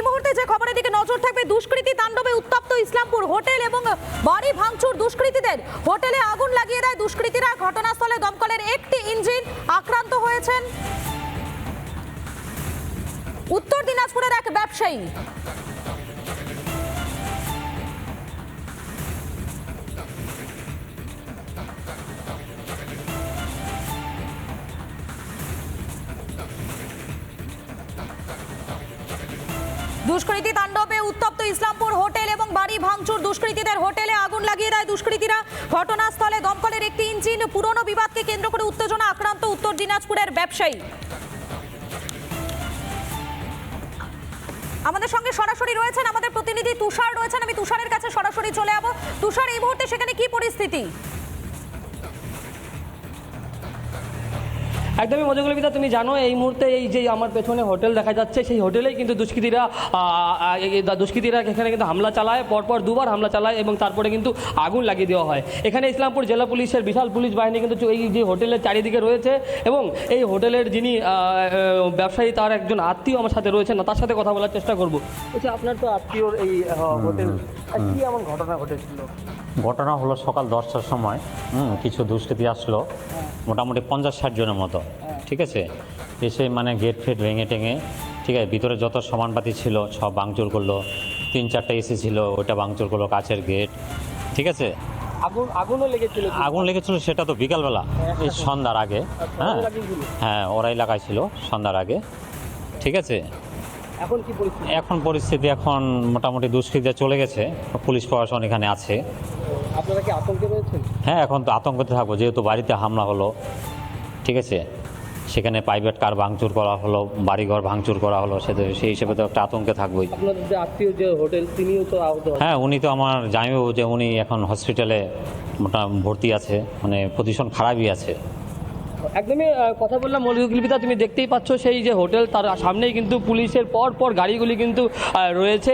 মুহূর্তে যে খবরের দিকে নজর থাকবে, দুষ্কৃতী তাণ্ডবে উত্তপ্ত ইসলামপুর হোটেল এবং বাড়ি ভাঙচুর দুষ্কৃতীদের। হোটেলে আগুন লাগিয়ে দেয় দুষ্কৃতীরা। ঘটনাস্থলে দমকলের একটি ইঞ্জিন। আক্রান্ত হয়েছেন উত্তর দিনাজপুরের এক ব্যবসায়ী। দুষ্কৃতী তাণ্ডবে উত্তপ্ত ইসলামপুর হোটেল এবং বাড়ি ভাঙচুর দুষ্কৃতীদের। হোটেলে আগুন লাগিয়ে দেয় দুষ্কৃতীরা। ঘটনাস্থলে দমকলের একটি ইঞ্জিন। পুরনো বিবাদকে কেন্দ্র করে উত্তেজনা। আক্রান্ত উত্তর দিনাজপুরের ব্যবসায়ী। আমাদের সঙ্গে সরাসরি রয়েছেন আমাদের প্রতিনিধি তুষার রয়েছেন। আমি তুষারের কাছে সরাসরি চলে যাব। তুষার, এই মুহূর্তে সেখানে কি পরিস্থিতি? একদমই মজুগুলিতা, তুমি জানো এই মুহূর্তে এই যে আমার পেছনে হোটেল দেখা যাচ্ছে, সেই হোটেলেই কিন্তু দুষ্কৃতীরা এখানে কিন্তু হামলা চালায়, পরপর দুবার হামলা চালায় এবং তারপরে কিন্তু আগুন লাগিয়ে দেওয়া হয়। এখানে ইসলামপুর জেলা পুলিশের বিশাল পুলিশ বাহিনী কিন্তু এই যে হোটেলের চারিদিকে রয়েছে এবং এই হোটেলের যিনি ব্যবসায়ী তার একজন আত্মীয় আমার সাথে রয়েছেন, তার সাথে কথা বলার চেষ্টা করবো। বলছি, আপনার তো আত্মীয়র এই হোটেল, কি এমন ঘটনা ঘটেছিল? ঘটনা হলো সকাল 10টার সময় কিছু দুষ্কৃতী আসলো, মোটামুটি 50-60 জনের মতো। ঠিক আছে, এসে মানে গেট ফেট ভেঙে টেঙে, ঠিক আছে, ভিতরে যত সামানপাতি ছিল সব ভাঙচুর করলো। 3-4টা এসি ছিল, ওইটা ভাঙচুর করলো, কাচের গেট। ঠিক আছে, আগুনও লেগেছিল? আগুন লেগেছিল সেটা তো বিকালবেলা, এই সন্ধ্যার আগে। হ্যাঁ, ওরাই লাগাইছিল সন্ধ্যার আগে। ঠিক আছে, এখন পরিস্থিতি এখন মোটামুটি দুষ্কৃতীরা চলে গেছে, পুলিশ প্রশাসন এখানে আছে। আপনারা কি আতঙ্কে রয়েছেন? হ্যাঁ, এখন তো আতঙ্কতে থাকবো, যেহেতু বাড়িতে হামলা হলো। ঠিক আছে, সেখানে প্রাইভেট কার ভাঙচুর করা হলো, বাড়িঘর ভাঙচুর করা হলো, সেই হিসেবে তো একটা আতঙ্কে থাকবোই। আপনাদের যে আত্মীয় যে হোটেল, তিনিও তো আহত? হ্যাঁ, উনি তো আমার জানিও যে উনি এখন হসপিটালে ভর্তি আছে, মানে পজিশন খারাপই আছে। একদমই কথা বললাম মৌলিকলিপিতা, তুমি দেখতেই পাচ্ছ সেই যে হোটেল, তার সামনেই কিন্তু পুলিশের পর গাড়িগুলি কিন্তু রয়েছে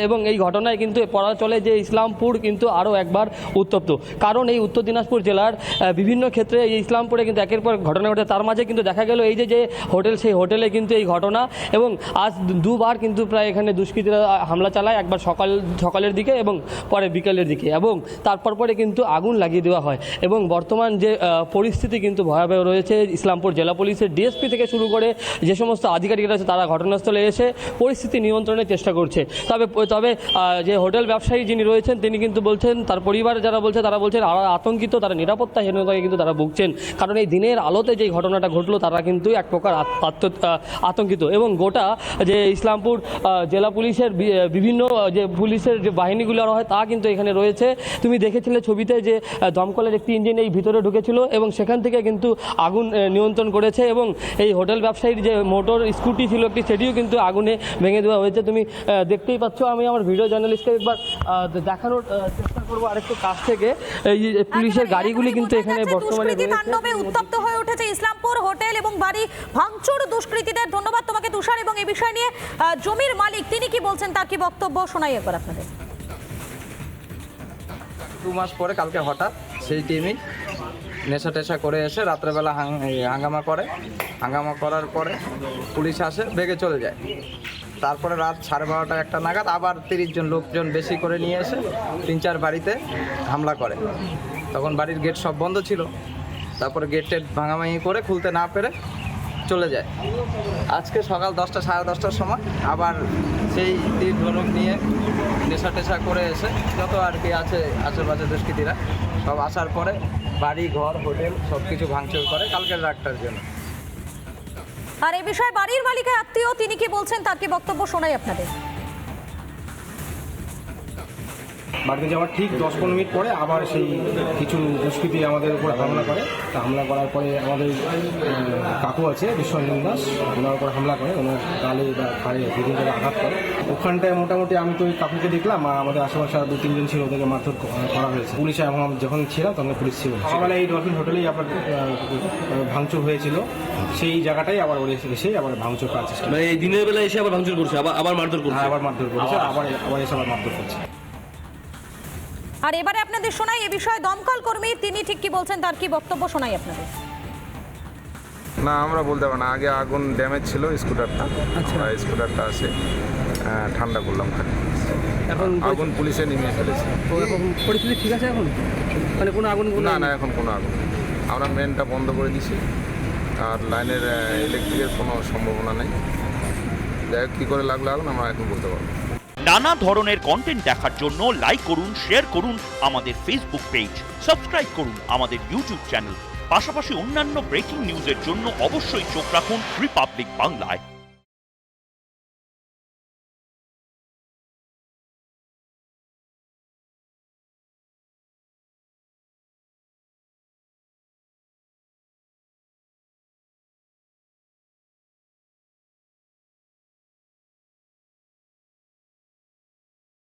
এবং এই ঘটনায় কিন্তু পড়া চলে যে ইসলামপুর কিন্তু আরও একবার উত্তপ্ত। কারণ এই উত্তর দিনাজপুর জেলার বিভিন্ন ক্ষেত্রে এই ইসলামপুরে কিন্তু একের পর ঘটনা ঘটে। তার মাঝে কিন্তু দেখা গেল এই যে হোটেল, সেই হোটেলে কিন্তু এই ঘটনা, এবং আজ দুবার কিন্তু প্রায় এখানে দুষ্কৃতীরা হামলা চালায়, একবার সকালের দিকে এবং পরে বিকেলের দিকে, এবং তারপর পরে কিন্তু আগুন লাগিয়ে দেওয়া হয়। এবং বর্তমান যে পরিস্থিতি কিন্তু ভয়াবহ রয়েছে। ইসলামপুর জেলা পুলিশের ডিএসপি থেকে শুরু করে যে সমস্ত আধিকারিকরা আছে তারা ঘটনাস্থলে এসে পরিস্থিতি নিয়ন্ত্রণের চেষ্টা করছে। তবে যে হোটেল ব্যবসায়ী যিনি রয়েছেন তিনি কিন্তু বলছেন, তার পরিবার যারা বলছে তারা বলছেন আতঙ্কিত, তারা নিরাপত্তাহীনতায় কিন্তু তারা ভুগছেন। কারণ এই দিনের আলোতে যে ঘটনাটা ঘটলো তারা কিন্তু এক প্রকার আতঙ্কিত। এবং গোটা যে ইসলামপুর জেলা পুলিশের বিভিন্ন যে পুলিশের যে বাহিনীগুলো হয় তা কিন্তু এখানে রয়েছে। তুমি দেখেছিলে ছবিতে যে দমকলের একটি ইঞ্জিন এই ভিতরে ঢুকেছিল এবং সেখান থেকে কিন্তু আগুন নিয়ন্ত্রণ করেছে, এবং এই হোটেল ব্যবসায়ীর যে মোটর স্কুটি ছিল একটি, সেটিও কিন্তু আগুনে ভেঙে দেওয়া হয়েছে। তুমি দেখতেই পাচ্ছ। আমি আমার ভিডিও জার্নালিস্টকে একবার দেখানোর চেষ্টা করবো আরেকটু কাছ থেকে। এই পুলিশের গাড়িগুলি কিন্তু এখানে বর্তমানে তাণ্ডবে উত্তপ্ত হয়ে উঠেছে ইসলামপুর হোটেল এবং বাড়ি ভাঙচুর দুষ্কৃতীদের। ধন্যবাদ তোমাকে তুষার। এবং এই বিষয় নিয়ে জমির মালিক তিনি কি বলছেন, তার কি বক্তব্য শোনাই একবার আপনাদের। 2 মাস পরে কালকে হঠাৎ সেই টিমই নেশা টেশা করে এসে রাত্রেবেলা হাঙ্গামা করার পরে পুলিশ আসে, বেগে চলে যায়। তারপরে রাত 12:30 1টা নাগাদ আবার 30 জন লোকজন বেশি করে নিয়ে এসে 3-4 বাড়িতে হামলা করে। তখন বাড়ির গেট সব বন্ধ ছিল। তারপরে গেট ভাঙাভাঙি করে খুলতে না পেরে চলে যায়। আজকে সকাল 10টা 10:30টার সময় আবার সেই তীর ধনুক নিয়ে নেশা টেশা করে এসে যত আর কি আছে আশেপাশে দুষ্কৃতীরা সব আসার পরে বাড়ি ঘর হোটেল সব কিছু ভাঙচুর করে কালকের রাতটার জন্য। আর এই বিষয়ে বাড়ির মালিকের আত্মীয় তিনি কি বলছেন, তার কি বক্তব্য শোনাই আপনাদের। বাড়িতে যাওয়ার ঠিক 10-15 মিনিট পরে আবার সেই কিছু দুষ্কৃতী আমাদের উপর হামলা করে। তা হামলা করার পরে আমাদের কাকু আছে বিশ্বরঞ্জন দাস, ওনার উপর হামলা করে, ওনার গালে বা ঘাড়ে বিভিন্ন জায়গায় আঘাত করে। ওখানটায় মোটামুটি আমি তো ওই কাকুকে দেখলাম, আর আমাদের আশেপাশে আর 2-3 জন ছিল, ওদেরকে মারধর করা হয়েছে। পুলিশে যখন ছিলাম তখন পুলিশ ছিল। সকালে এই ডলফিন হোটেলেই আপনার ভাঙচুর হয়েছিল, সেই জায়গাটাই আবার ওরা এসে আবার ভাঙচুর করার চেষ্টা, মানে এই দিনের বেলা এসে আবার ভাঙচুর করছে, আবার মারধর করছে, আবার মারধর করেছে, আবার এসে আবার মারধর করছে। আর এবারে আপনাদের শোনাই এ বিষয়ে দমকল কর্মী তিনি ঠিক কি বলছেন, তার কি বক্তব্য শোনাই আপনাদের। না, আমরা বলতে পারবো না। আগে আগুন ড্যামেজ ছিল স্কুটারটা, স্কুটারটা আছে ঠান্ডা করলাম খালি। এখন আগুন পুলিশে নিয়ে ফেলেছে। এখন পরিস্থিতি ঠিক আছে এখন, মানে কোনো আগুন না না, এখন কোনো আগুন নেই। আমরা মেনটা বন্ধ করে দিছি, আর লাইনের ইলেকট্রিকের কোনো সম্ভাবনা নেই। যাই হোক, কী করে লাগলো আগুন আমরা এখন বলতে পারবো। নানা ধরনের কন্টেন্ট দেখার জন্য লাইক করুন, শেয়ার করুন আমাদের ফেসবুক পেজ, সাবস্ক্রাইব করুন আমাদের ইউটিউব চ্যানেল। পাশাপাশি অন্যান্য ব্রেকিং নিউজের জন্য অবশ্যই চোখ রাখুন রিপাবলিক বাংলায়।